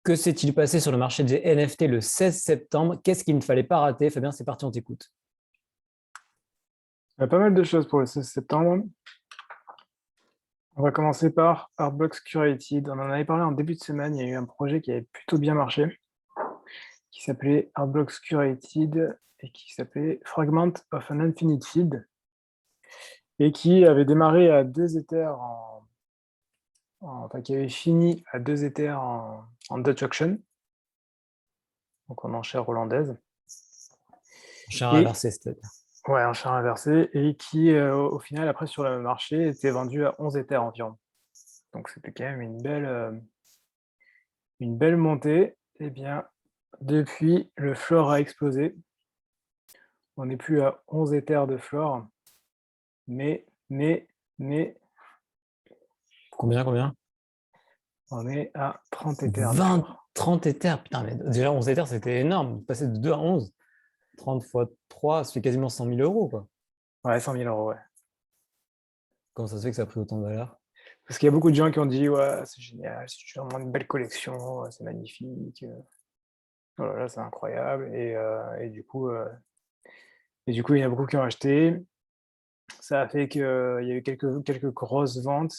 Que s'est-il passé sur le marché des NFT le 16 septembre? Qu'est-ce qu'il ne fallait pas rater? Fabien, c'est parti, on t'écoute. Il y a pas mal de choses pour le 16 septembre. On va commencer par Artblocks Curated. On en avait parlé en début de semaine. Il y a eu un projet qui avait plutôt bien marché, qui s'appelait Artblocks Curated et qui s'appelait Fragment of an Infinite Field et qui avait démarré à 2 Ethers enfin qui avait fini à 2 Ethers en Dutch auction, donc en enchère hollandaise. Cher Et inversé, c'est-à-dire. ouais, enchère inversée, et qui au final après sur le marché était vendu à 11 Ethers environ. Donc c'était quand même une belle montée. Eh bien, depuis, le floor a explosé. On n'est plus à 11 Ethers de floor, mais, Combien? on est à 30 Ethers de 20, floor. 30 Ethers. Putain, mais déjà 11 Ethers, c'était énorme. Passer de 2 à 11, 30 fois 3, ça fait quasiment 100 000 euros, quoi. Ouais, 100 000 euros, ouais. Comment ça se fait que ça a pris autant de valeur? Parce qu'il y a beaucoup de gens qui ont dit, ouais, c'est génial, c'est vraiment une belle collection, c'est magnifique. Oh là là, c'est incroyable. Et du coup, il y en a beaucoup qui ont acheté. Ça a fait qu'il y a eu quelques grosses ventes.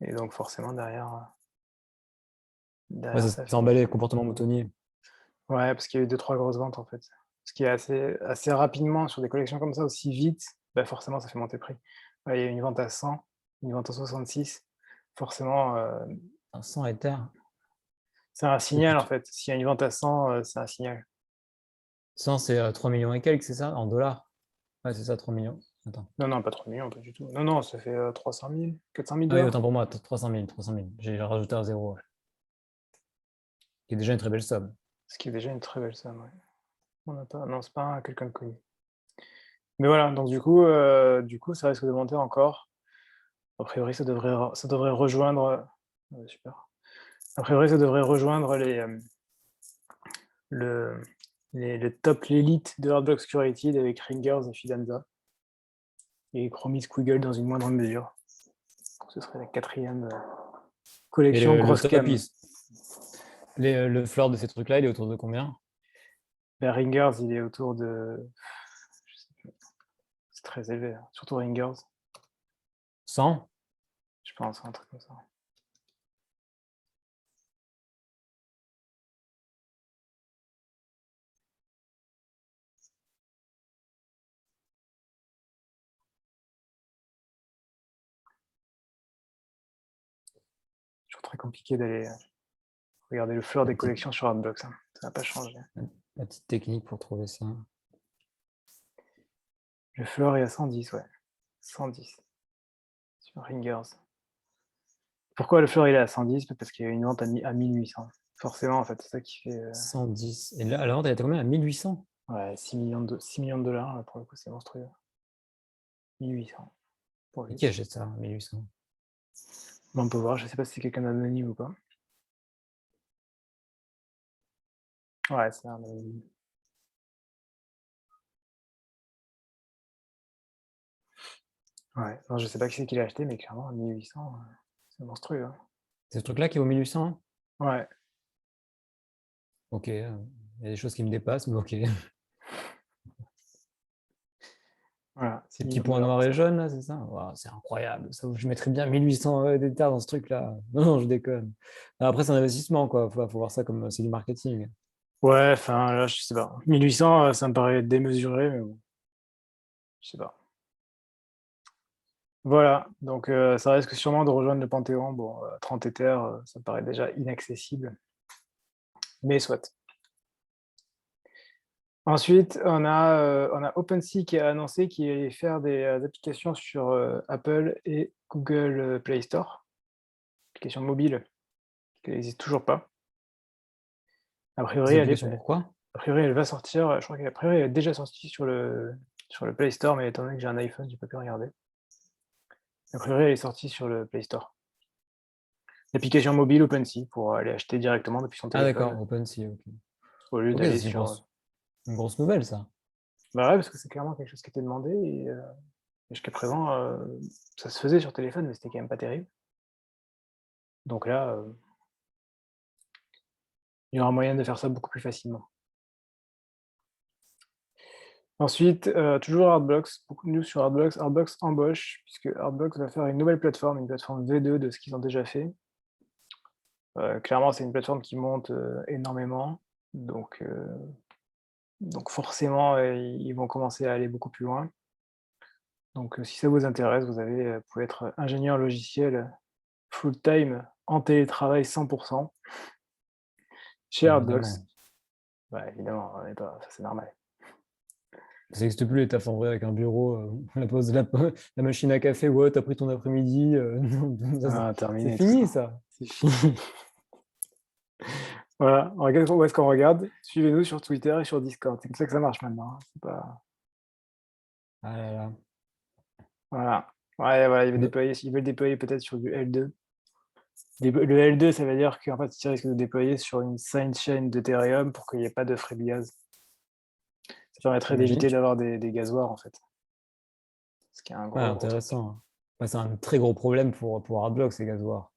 Et donc, forcément, Ouais, derrière ça ça s'est fait. emballé, comportement moutonnier. Ouais, parce qu'il y a eu 2-3 grosses ventes, en fait. Ce qui est assez rapidement sur des collections comme ça, aussi vite, bah, forcément, ça fait monter le prix. Ouais, il y a eu une vente à 100, une vente à 66. Forcément, 100 Ethers. c'est un Et signal, en fait. S'il y a une vente à 100, c'est un signal. 100, c'est 3 millions et quelques, c'est ça? En dollars? Ouais, c'est ça, 3 millions. Attends. Non, non, pas 3 millions, pas du tout. Non, non, ça fait 300 000, 400 000 Ah oui, autant dollars. pour moi, 300 000, 300 000. J'ai rajouté un zéro, ouais, qui est déjà une très belle somme. Ce qui est déjà une très belle somme, ouais. On n'a pas, non, c'est pas quelqu'un de connu. Mais voilà, donc du coup, ça risque de monter encore. A priori, ça devrait rejoindre. Ouais, super. A priori, ça devrait rejoindre le, le top, l'élite de Hardblocks Curated avec Ringers et Fidanza et Chromie Squiggle dans une moindre mesure. Ce serait la quatrième Et collection le grosse top, cam. le floor de ces trucs-là, il est autour de combien? Ben, Ringers, il est autour de. Je sais plus, c'est très élevé, hein. Surtout Ringers, 100? je pense, un truc comme ça. Toujours très compliqué d'aller regarder le floor La des petite, collections sur Hardblocks, hein. Ça n'a pas changé. la petite technique pour trouver ça. Le floor est à 110, ouais. 110 sur Ringers. Pourquoi le floor il est à 110? Parce qu'il y a une vente à 1800. Forcément, en fait, c'est ça qui fait 110. Et là, la vente, elle était combien? À 1800? ouais, 6 millions de dollars. Là, pour le coup, c'est monstrueux. 1800 pour Et lui. qui achète ça, 1800? Bon, on peut voir, je sais pas si c'est quelqu'un d'anonyme ou pas. Ouais, c'est un anonyme. Ouais, non, je sais pas qui c'est qui l'a acheté, mais clairement, à 1800, c'est monstrueux, hein. C'est ce truc-là qui vaut 1800? Ouais, Ok, il y a des choses qui me dépassent, mais ok. voilà, 6 Ces petits millions de points dollars pour noirs et ça. jaunes, là, c'est ça? Waouh, c'est incroyable. Ça, je mettrais bien 1800 d'hectares dans ce truc-là. Non, non, je déconne. Après, c'est un investissement, quoi. Faut voir ça comme c'est du marketing. Ouais, enfin, là, je sais pas. 1800, ça me paraît démesuré, mais bon, je sais pas. Voilà, donc ça risque sûrement de rejoindre le Panthéon. Bon, 30 Ethers, ça me paraît déjà inaccessible, mais soit. Ensuite, on a OpenSea qui a annoncé qu'il allait faire des applications sur Apple et Google Play Store, applications mobiles qui n'existent toujours pas. A Des priori, applications pourquoi? a priori, elle va sortir. Je crois qu'à priori, elle est déjà sortie sur le Play Store, mais étant donné que j'ai un iPhone, j'ai pas pu regarder. A priori, elle est sortie sur le Play Store. L'application mobile OpenSea pour aller acheter directement depuis son Ah, d'accord, téléphone OpenSea, ok. au lieu Ok, d'aller c'est sur. une grosse nouvelle, ça. Bah ouais, parce que c'est clairement quelque chose qui était demandé et jusqu'à présent, ça se faisait sur téléphone, mais c'était quand même pas terrible. Donc là, il y aura moyen de faire ça beaucoup plus facilement. Ensuite, toujours Artblocks, beaucoup de news sur Artblocks. Artblocks embauche, puisque Artblocks va faire une nouvelle plateforme, une plateforme V2 de ce qu'ils ont déjà fait. Clairement, c'est une plateforme qui monte énormément, donc forcément, ils vont commencer à aller beaucoup plus loin. Donc, si ça vous intéresse, vous pouvez être ingénieur logiciel full-time en télétravail 100% chez Artblocks. Évidemment. Bah, évidemment, ça c'est normal. Ça n'existe plus les tafs en vrai avec un bureau, la pause, la machine à café, ouais, t'as pris ton après-midi. Non, c'est Terminé tout fini ça. ça. C'est fini. Voilà, regarde où est-ce qu'on regarde. Suivez-nous sur Twitter et sur Discord. C'est comme ça que ça marche maintenant, hein. C'est pas... Ah là là. Voilà. Ouais, voilà, ils veulent déployer peut-être sur du L2. Le L2, ça veut dire qu'en fait, ils risquent de déployer sur une sidechain d'Ethereum pour qu'il n'y ait pas de frais de gaz. Ça permettrait Imagine, d'éviter d'avoir des gasoirs, en fait. Ce qui est un ouais, gros truc. intéressant. Ouais, c'est un très gros problème pour Hardblock, ces gazoirs.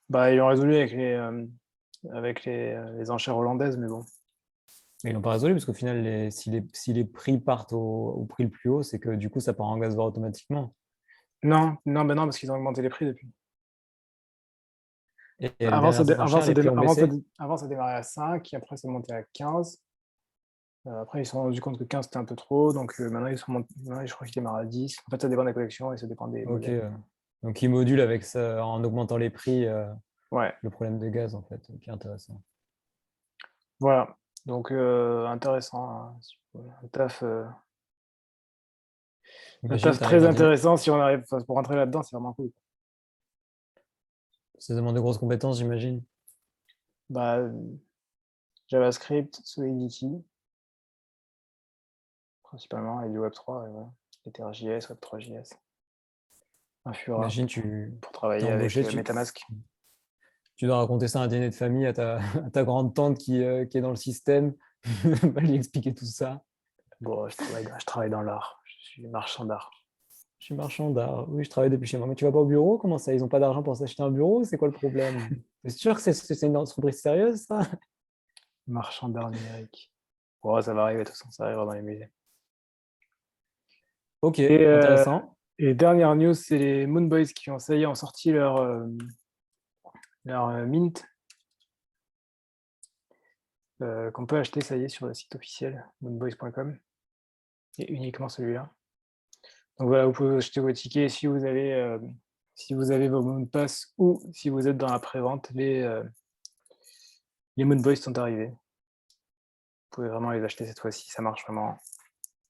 Bah, ils l'ont résolu avec les enchères hollandaises, mais bon. Mais ils l'ont pas résolu parce qu'au final, si les prix partent au prix le plus haut, c'est que du coup, ça part en gasoir automatiquement. Non, parce qu'ils ont augmenté les prix depuis. Et les Avant, dernières enchères, les prix ont baissé. avant, ça démarrait à 5, et après, ça montait à 15. Après, ils se sont rendus compte que 15, c'était un peu trop, donc maintenant, je crois qu'ils démarrent à 10. En fait, ça dépend des collections et ça dépend des Ok. modèles. Donc, ils modulent avec ça, en augmentant les prix, Ouais, le problème de gaz, en fait. Ok, intéressant. voilà. Donc, intéressant, hein. Un taf, Imagine, tu arrives très à dire, intéressant si on arrive, pour rentrer là-dedans, c'est vraiment cool. ça demande de grosses compétences, j'imagine. Bah, JavaScript, Solidity, principalement, et du Web3, et voilà. EtherJS, Web3.js, Infura, Imagine, tu pour es travailler avec embauché, MetaMask. tu dois raconter ça à un dîner de famille à à ta grande tante qui est dans le système, va lui expliquer tout ça. Bon, je travaille dans l'art, je suis marchand d'art. Je suis marchand d'art. Oui, je travaille depuis chez moi. Mais tu vas pas au bureau? Comment ça? Ils n'ont pas d'argent pour s'acheter un bureau? C'est quoi le problème? C'est sûr que c'est une entreprise sérieuse, ça? Marchand d'art numérique. Bon, ça va arriver, de toute façon, ça arrivera dans les musées. Ok, Et, intéressant. dernière news, c'est les Moonboys qui ont, ça y est, ont sorti leur mint, qu'on peut acheter, ça y est, sur le site officiel, moonboys.com, et uniquement celui-là. Donc voilà, vous pouvez acheter vos tickets si vous avez vos Moonpass ou si vous êtes dans la pré-vente, les Moonboys sont arrivés. Vous pouvez vraiment les acheter cette fois-ci, ça marche vraiment,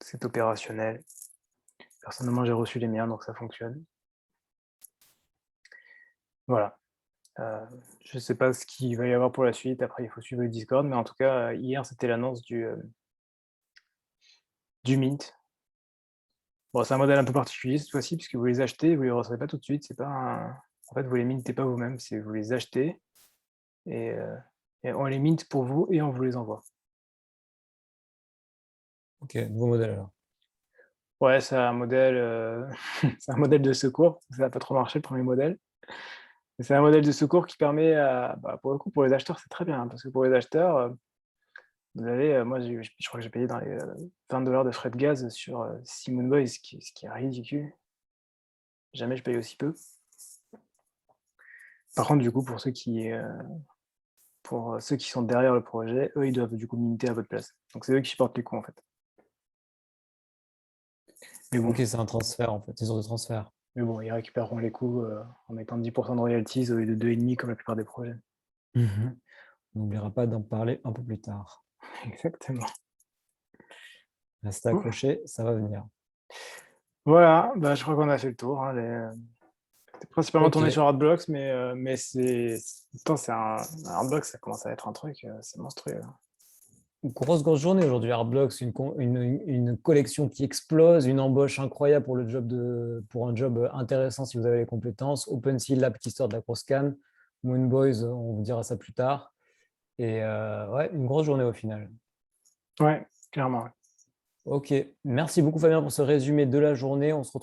c'est opérationnel. Personnellement, j'ai reçu les miens, donc ça fonctionne. Voilà. Je ne sais pas ce qu'il va y avoir pour la suite. Après, il faut suivre le Discord. Mais en tout cas, hier, c'était l'annonce du Mint. Bon, c'est un modèle un peu particulier cette fois-ci, puisque vous les achetez, vous ne les recevez pas tout de suite. En fait, vous les mintez pas vous-même, c'est vous les achetez et, on les mint pour vous et on vous les envoie. Ok, nouveau modèle alors. Ouais, c'est un modèle, c'est un modèle de secours. Ça n'a pas trop marché le premier modèle. C'est un modèle de secours qui permet, pour le coup, pour les acheteurs, c'est très bien, hein, parce que pour les acheteurs, vous avez, moi, je crois que j'ai payé dans les $20 de frais de gaz sur 6 Moonboys, ce qui est ridicule. Jamais je paye aussi peu. Par contre, du coup, pour ceux qui sont derrière le projet, eux, ils doivent du coup minter à votre place. Donc, c'est eux qui supportent les coûts, en fait. Mais bon, Ok, c'est un transfert en fait, c'est sur de transfert. ils récupéreront les coûts en mettant 10% de royalties au lieu de 2,5 comme la plupart des projets. On n'oubliera pas d'en parler un peu plus tard. Exactement. Restez accrochés, ça va venir. Voilà, je crois qu'on a fait le tour, hein, c'est principalement tourné Ok. sur Artblocks, mais pourtant, c'est un Artblocks, ça commence à être un truc, c'est monstrueux. Grosse journée aujourd'hui, Artblocks, une collection qui explose, une embauche incroyable pour un job intéressant si vous avez les compétences, OpenSea Lab qui sort de la grosse canne, Moonboys, on vous dira ça plus tard. Et ouais, une grosse journée au final. Ouais, clairement. Ouais. Ok, merci beaucoup Fabien pour ce résumé de la journée. On ne se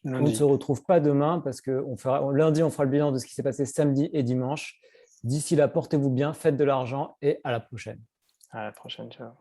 Lundi. retrouve pas demain parce que lundi, on fera le bilan de ce qui s'est passé samedi et dimanche. D'ici là, portez-vous bien, faites de l'argent et à la prochaine. À la prochaine, ciao.